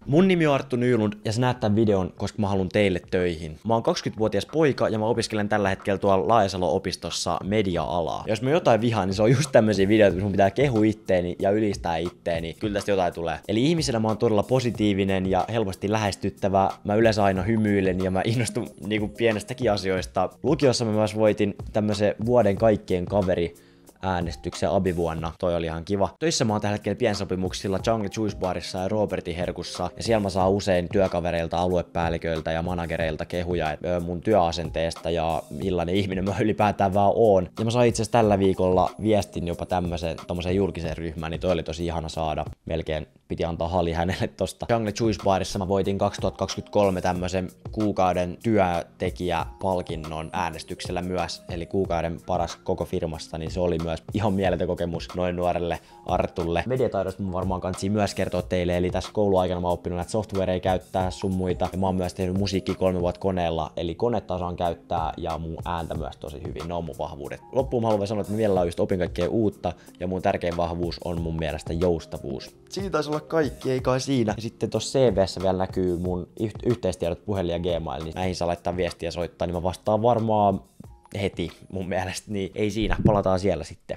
Mun nimi on Arttu Nylund ja sä näet tän videon, koska mä haluan teille töihin. Mä oon 20-vuotias poika ja mä opiskelen tällä hetkellä tuolla Laajasalo-opistossa media-alaa. Jos mä jotain vihaan, niin se on just tämmösiä videoita, kun mun pitää kehu itteeni ja ylistää itteeni. Kyllä tästä jotain tulee. Eli ihmisenä mä oon todella positiivinen ja helposti lähestyttävä. Mä yleensä aina hymyilen ja mä innostun niinku pienestäkin asioista. Lukiossa mä myös voitin tämmösen vuoden kaikkien kaveri äänestyksen abivuonna. Toi oli ihan kiva. Töissä mä oon tällä hetkellä piensopimuksilla Jungle Juice Barissa ja Robertin herkussa. Ja siellä mä saan usein työkavereilta, aluepäälliköiltä ja managereilta kehuja mun työasenteesta ja millainen ihminen mä ylipäätään vaan oon. Ja mä sain itse asiassa tällä viikolla viestin jopa tommoseen julkiseen ryhmään, niin toi oli tosi ihana saada. Melkein piti antaa hali hänelle tosta. Jungle Juice Barissa mä voitin 2023 tämmösen kuukauden työntekijäpalkinnon äänestyksellä myös. Eli kuukauden paras koko firmasta, niin se oli myös ihan mieletön kokemus noin nuorelle Artulle. Mediataidosta mun varmaan kansi myös kertoa teille, eli tässä kouluaikana mä oon oppinut näitä softwareja käyttää sun muita. Ja mä oon myös tehnyt musiikkia 3 vuotta koneella, eli konetta osaan käyttää ja mun ääntä myös tosi hyvin. Ne on mun vahvuudet. Loppuun mä haluan sanoa, että mä vielä just opin kaikkea uutta ja mun tärkein vahvuus on mun mielestä joustavuus. Siinä taisi olla kaikki, ei kai siinä. Ja sitten tossa CV:ssä vielä näkyy mun yhteistiedot, puhelin ja Gmail, niin näihin saa laittaa viestiä ja soittaa, niin mä vastaan varmaan heti mun mielestä, niin ei siinä, palataan siellä sitten.